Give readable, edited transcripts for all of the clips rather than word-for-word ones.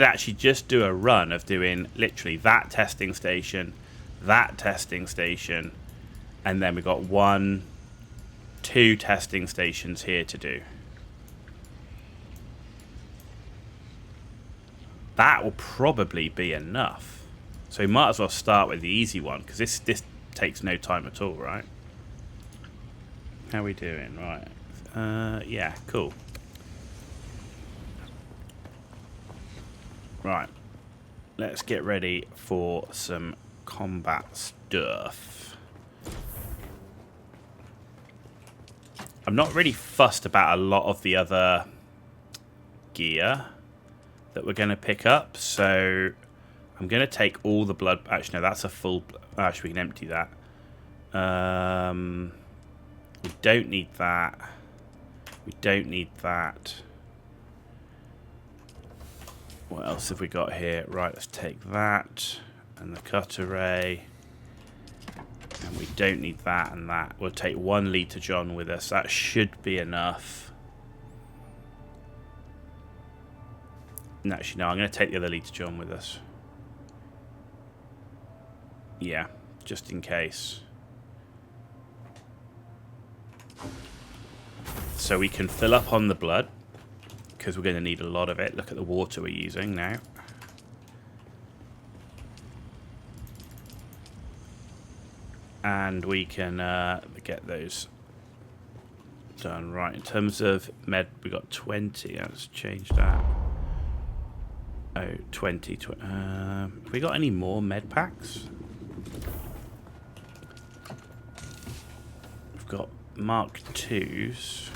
actually just do a run of doing literally that testing station, and then we've got 2 testing stations here to do. That will probably be enough. So we might as well start with the easy one, because this takes no time at all, right? How are we doing? Right. Yeah, cool. Right. Let's get ready for some combat stuff. I'm not really fussed about a lot of the other gear that we're going to pick up, so I'm going to take all the blood. Actually, no, that's a full. Actually, we can empty that. We don't need that. We don't need that. What else have we got here? Right, let's take that and the cut array. And we don't need that and that. We'll take 1 litre John with us. That should be enough. No, actually, no, I'm going to take the other litre John with us. Yeah, just in case. So we can fill up on the blood, because we're going to need a lot of it. Look at the water we're using now. And we can get those done. Right, in terms of med, we got 20. Let's change that. Oh, 20. Have we got any more med packs? We've got Mark 2s.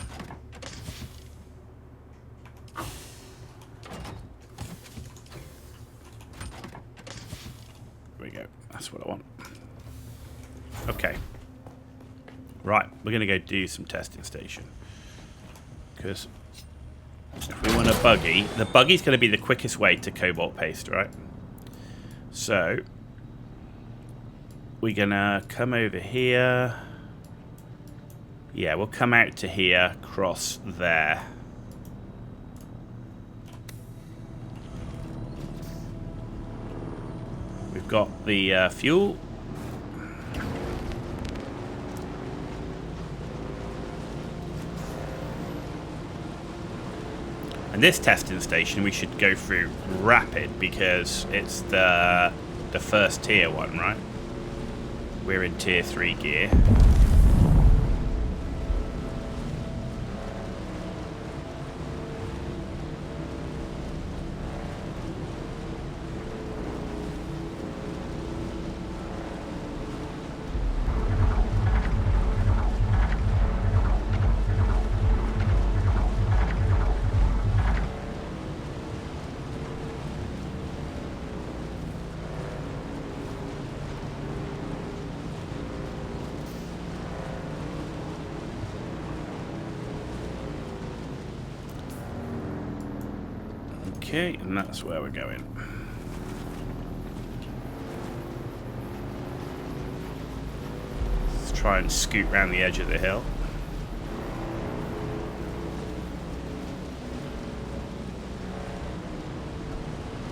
There we go. That's what I want. Okay. Right, we're going to go do some testing station. Because if we want a buggy, the buggy's going to be the quickest way to cobalt paste, right? So, we're going to come over here. Yeah, we'll come out to here, cross there. We've got the fuel. And this testing station we should go through rapid, because it's the first tier one, right? We're in tier 3 gear. Okay, and that's where we're going. Let's try and scoot around the edge of the hill.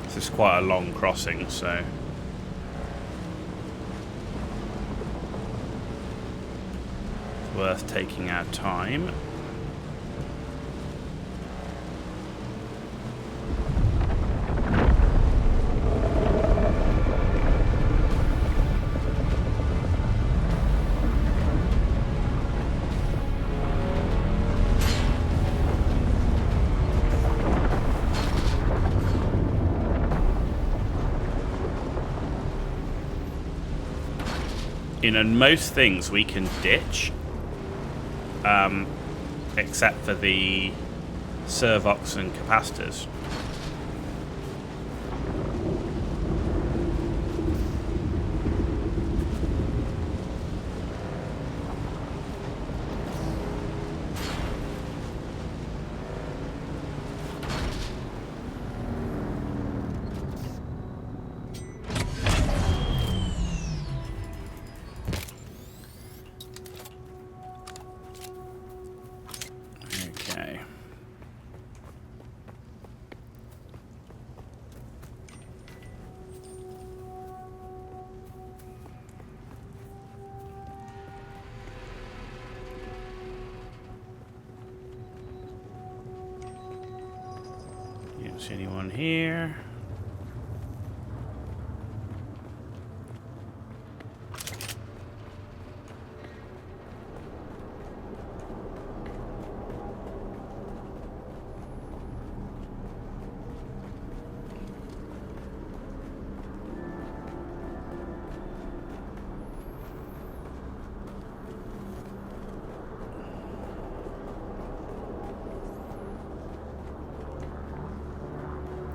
This is quite a long crossing, so it's worth taking our time. You know, most things we can ditch, except for the servoks and capacitors. See anyone here?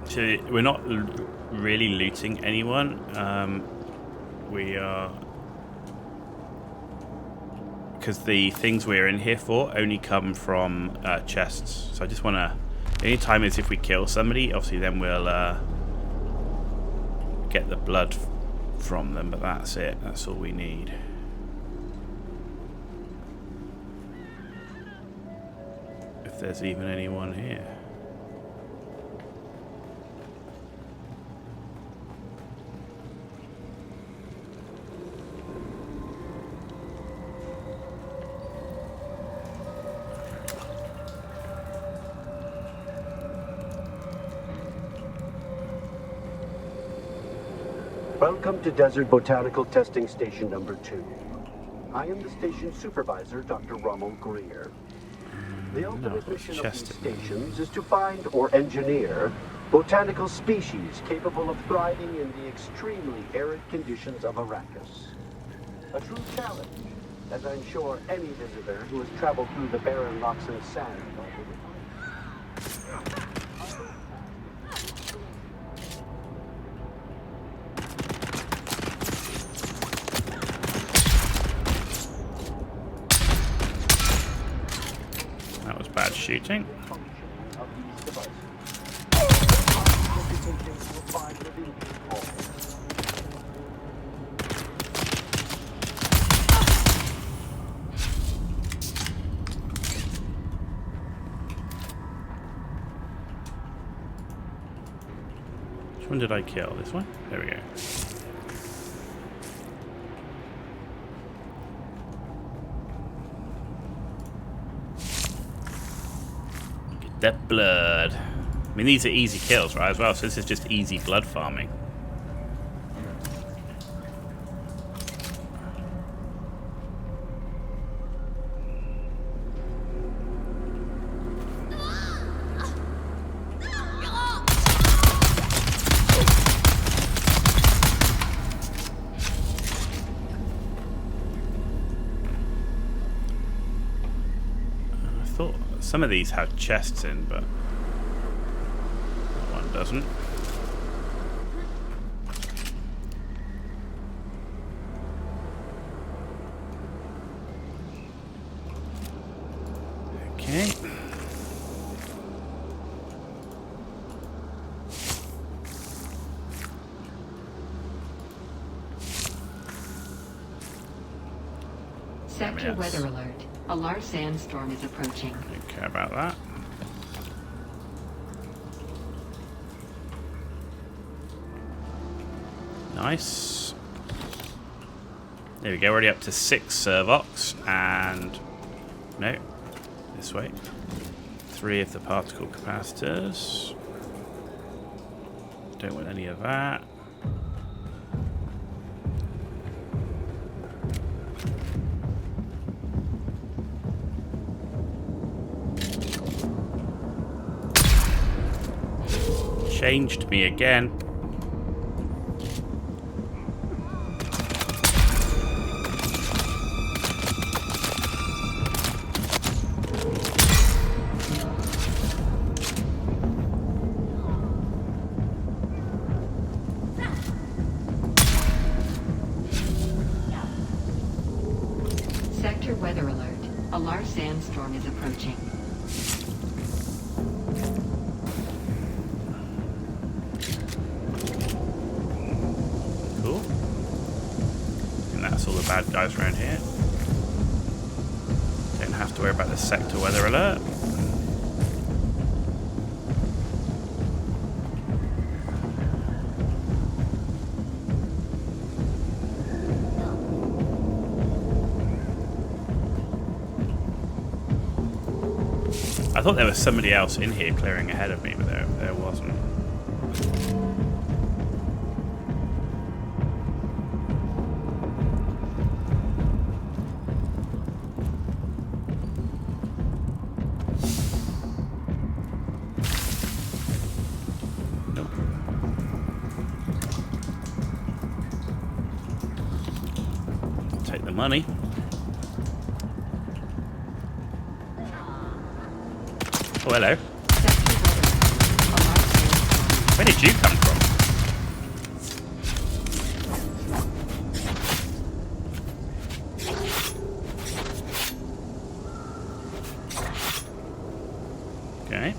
So we're not really looting anyone. We are, because the things we're in here for only come from chests. So I just want to. The only time is if we kill somebody. Obviously, then we'll get the blood from them. But that's it. That's all we need. If there's even anyone here. Welcome to Desert Botanical Testing Station number 2. I am the station supervisor, Dr. Rommel Greer. The ultimate mission of these stations is to find or engineer botanical species capable of thriving in the extremely arid conditions of Arrakis. A true challenge, as I'm sure any visitor who has traveled through the barren rocks and sand will find. Bad shooting. Which one did I kill? This one? There we go. That blood. I mean, these are easy kills, right, as well, so this is just easy blood farming. Some of these have chests in, but that one doesn't. Okay. Sector weather alert. A large sandstorm is approaching. Don't care about that. Nice. There we go, already up to 6 Servoks, and no, this way. 3 of the particle capacitors. Don't want any of that. Changed me again. Sector weather alert. A large sandstorm is approaching. All the bad guys around here. Don't have to worry about the sector weather alert. I thought there was somebody else in here clearing ahead of me, but there wasn't. Nope. Take the money. Oh, hello. Where did you come from? Okay.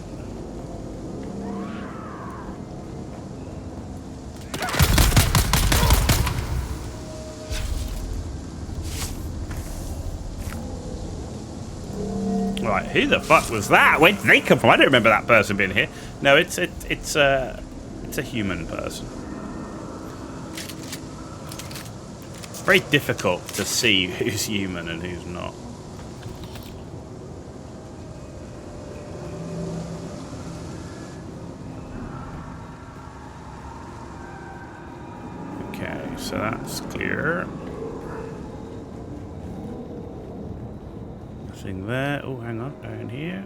Right, who the fuck was that? Where did they come from? I don't remember that person being here. No, it's a human person. It's very difficult to see who's human and who's not. Okay, so that's clear. Nothing there. Oh, hang on, down here.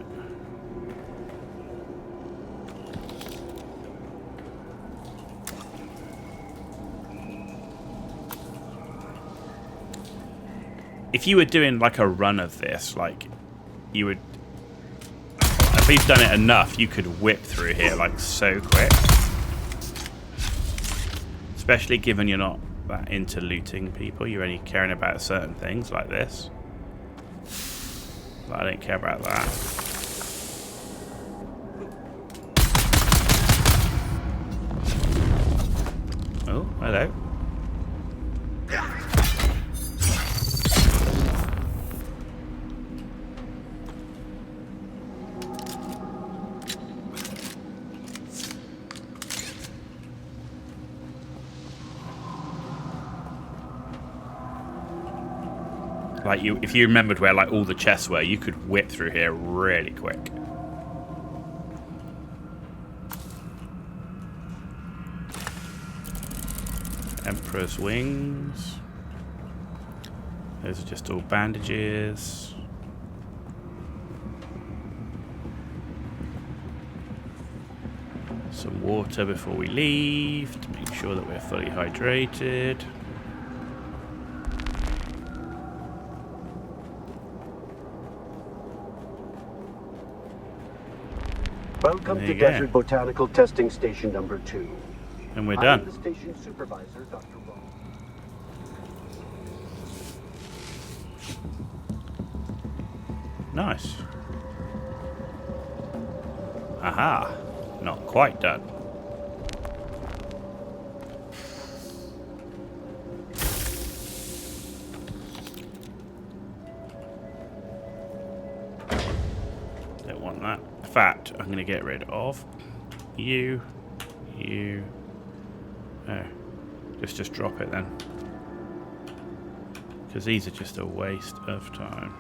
If you were doing like a run of this, like you would, if you've done it enough, you could whip through here like so quick. Especially given you're not that into looting people, you're only caring about certain things like this. But I don't care about that. Oh, hello. Like if you remembered where like all the chests were, you could whip through here really quick. Emperor's wings. Those are just all bandages. Some water before we leave to make sure that we're fully hydrated. Welcome to Desert Botanical Testing Station number 2. And we're I done. am the station supervisor, Dr. Rowe. Nice. Aha. Not quite done. Don't want that. In fact, I'm going to get rid of you. Oh. Let's just drop it then. Because these are just a waste of time.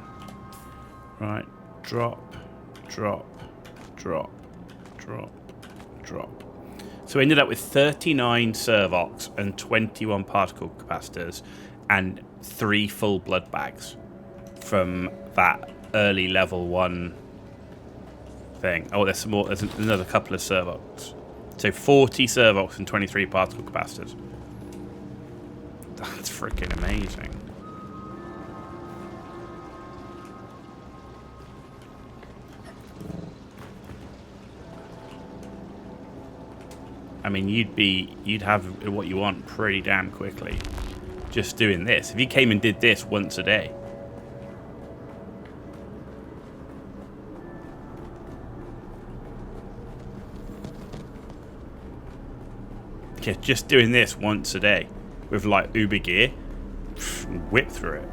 Right. Drop. So we ended up with 39 Servoks and 21 particle capacitors and 3 full blood bags from that early level 1 thing. Oh, there's some more. There's another couple of Servoks. So 40 Servoks and 23 particle capacitors. That's freaking amazing. I mean, you'd have what you want pretty damn quickly just doing this. If you came and did this once a day. Yeah, just doing this once a day with like Uber gear, whip through it.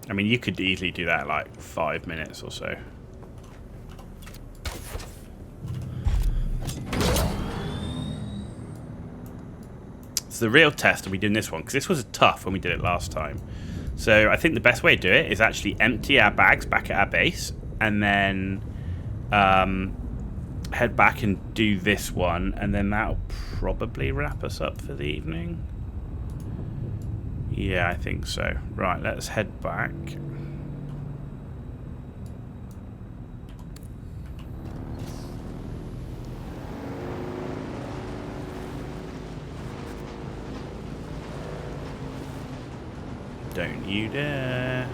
I mean, you could easily do that in like 5 minutes or so. It's the real test, and we're doing this one because this was tough when we did it last time. So I think the best way to do it is actually empty our bags back at our base, and then head back and do this one, and then that'll probably wrap us up for the evening. Yeah, I think so. Right, let's head back. Don't you dare.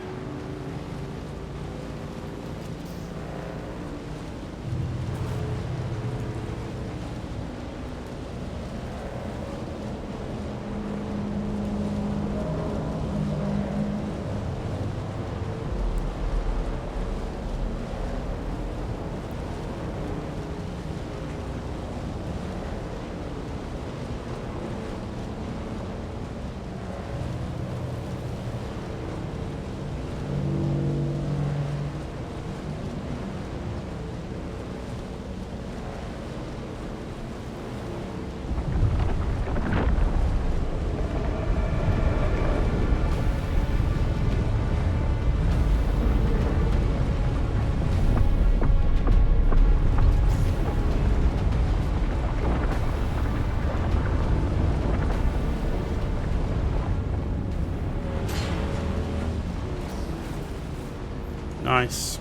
Nice.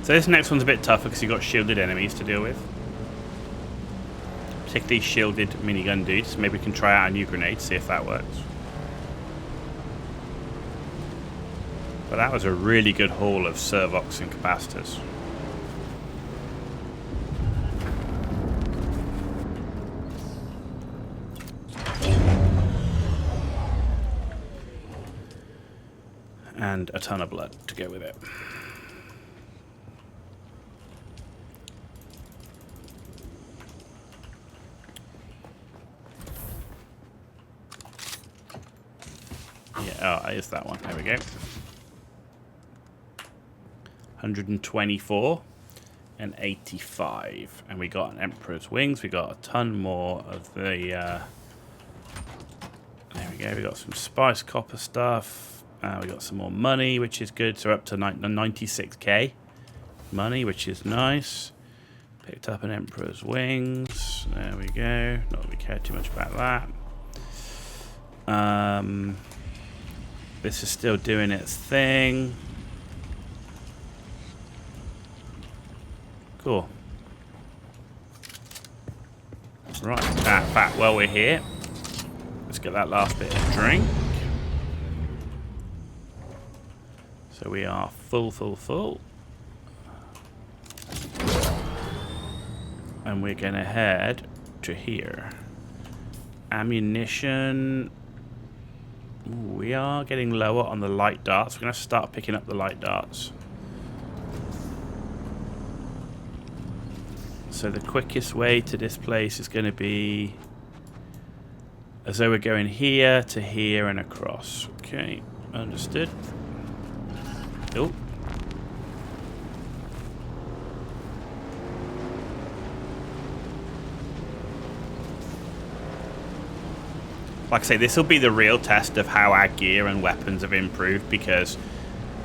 So this next one's a bit tougher because you've got shielded enemies to deal with. Particularly shielded minigun dudes. Maybe we can try out a new grenade, see if that works. But that was a really good haul of Servoks and Capacitors. And a ton of blood to go with it. Yeah, oh, it's that one. There we go. 124 and 85. And we got an Emperor's Wings. We got a ton more of the... there we go. We got some Spice Copper stuff. We got some more money, which is good. So we're up to 96k money, which is nice. Picked up an Emperor's Wings. There we go. Not that we care too much about that. This is still doing its thing. Cool. Right, back while we're here. Let's get that last bit of drink. So we are full. And we're gonna head to here. Ammunition. Ooh, we are getting lower on the light darts. We're gonna start picking up the light darts. So the quickest way to this place is gonna be as though we're going here to here and across. Okay, understood. Oh. Like I say, this will be the real test of how our gear and weapons have improved, because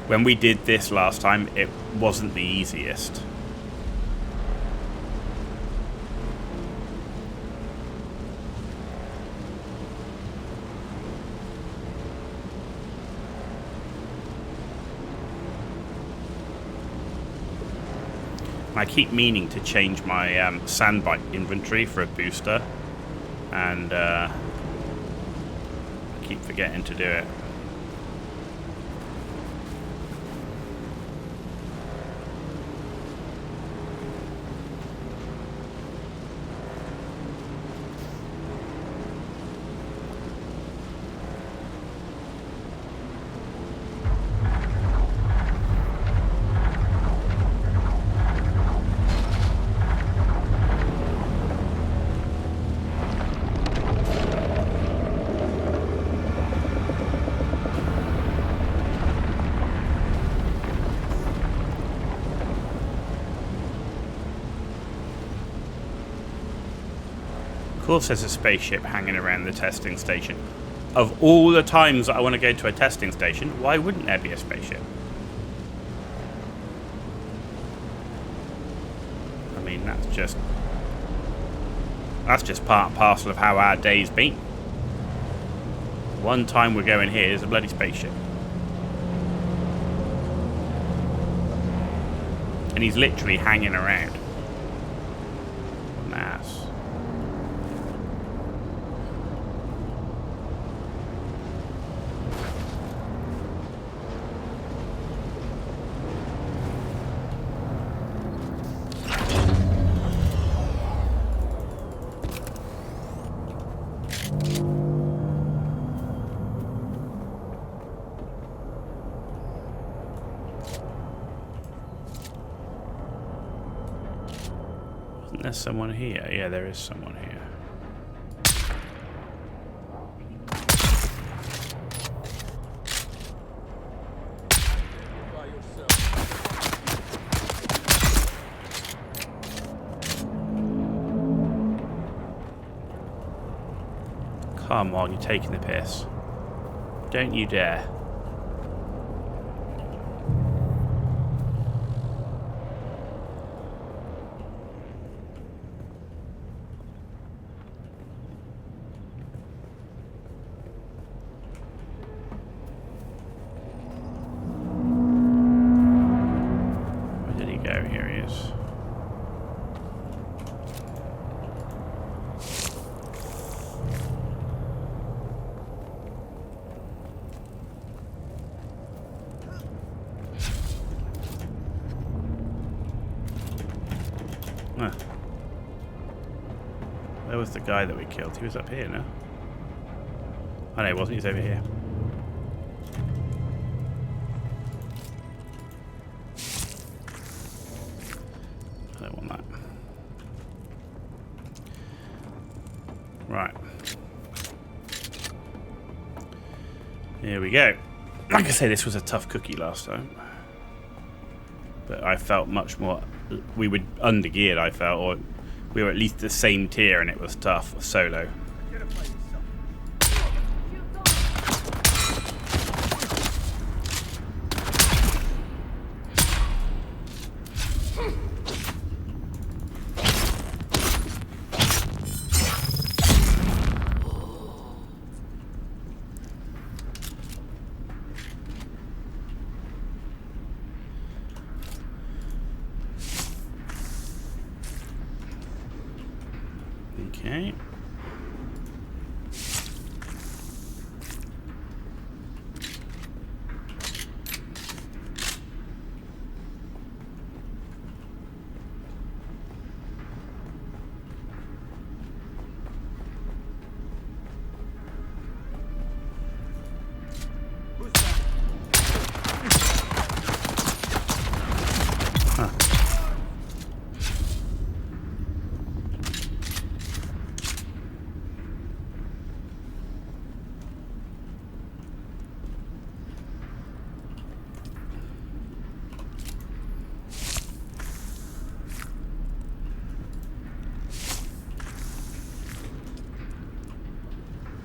when we did this last time, it wasn't the easiest. I keep meaning to change my sandbite inventory for a booster, and I keep forgetting to do it. course there's a spaceship hanging around the testing station. Of all the times that I want to go to a testing station, why wouldn't there be a spaceship? I mean, that's just part and parcel of how our day's been. One time we're going here, there's a bloody spaceship. And he's literally hanging around. What an ass. There's someone here. Yeah, there is someone here. Come on, you're taking the piss. Don't you dare. Where was the guy that we killed? He was up here, no? Oh no, he wasn't. He's over here. I don't want that. Right. Here we go. Like I say, this was a tough cookie last time. But I felt much more... We were under-geared, I felt, or we were at least the same tier, and it was tough. Solo. Okay.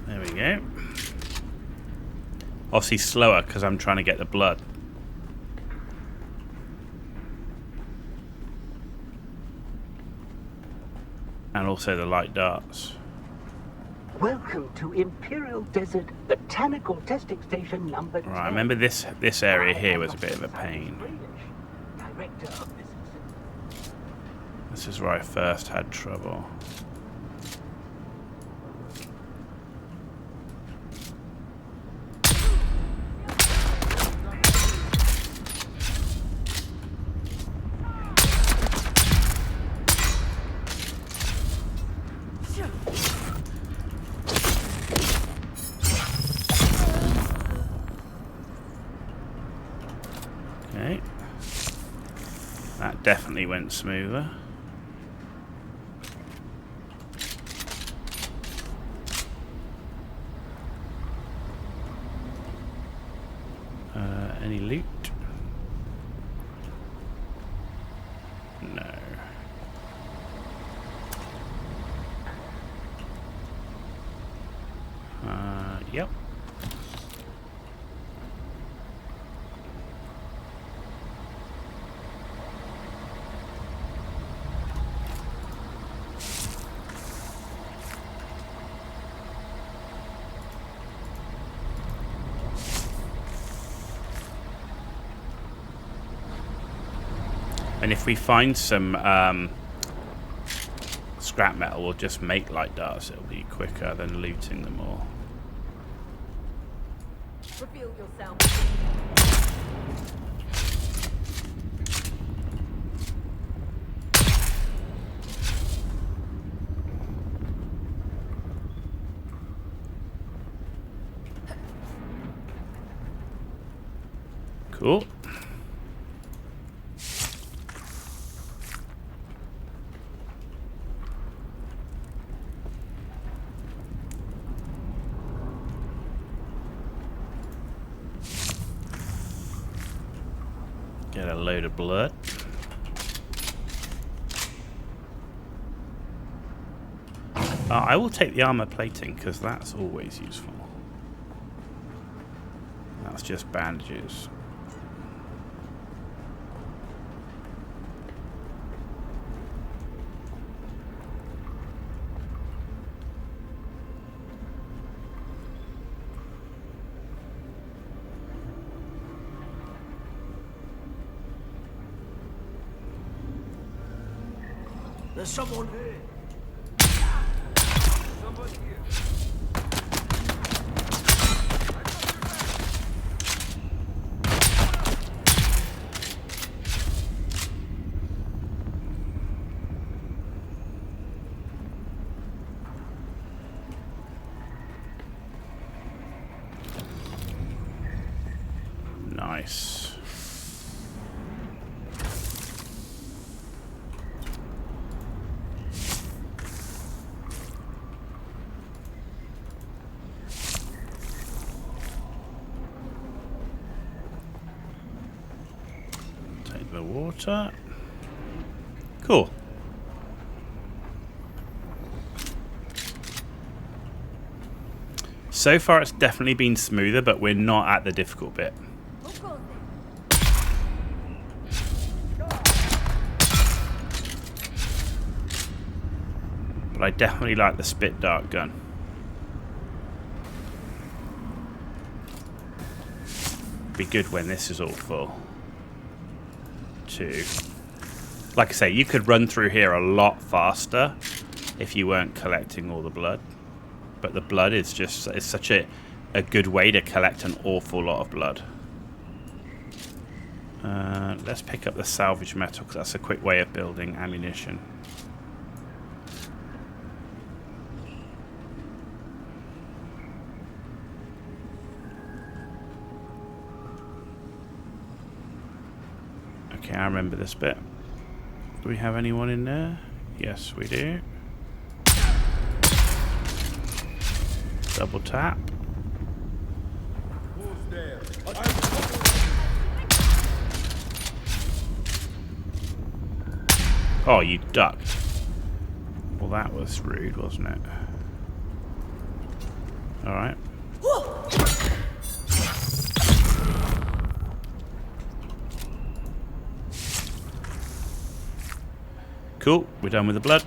There we go. Obviously slower because I'm trying to get the blood. And also the light darts. Welcome to Imperial Desert Botanical Testing Station number 10. Right, I remember this area here was a bit of a pain. Director of this. This is where I first had trouble. Okay. That definitely went smoother. Any loot? No. Yep. And if we find some scrap metal, we'll just make light darts. It'll be quicker than looting them all. Reveal yourself. Cool. Get a load of blood. I will take the armor plating because that's always useful. That's just bandages. There's someone here. Somebody here. Nice. Take the water. Cool. So far it's definitely been smoother, but we're not at the difficult bit. But I definitely like the spit dart gun. Be good when this is all full. Too. Like I say, you could run through here a lot faster if you weren't collecting all the blood. But the blood is just, it's such a good way to collect an awful lot of blood. Let's pick up the salvage metal because that's a quick way of building ammunition. Okay, I remember this bit. Do we have anyone in there? Yes, we do. Double tap. Who's there? Oh, you ducked. Well, that was rude, wasn't it? Alright. Cool, we're done with the blood.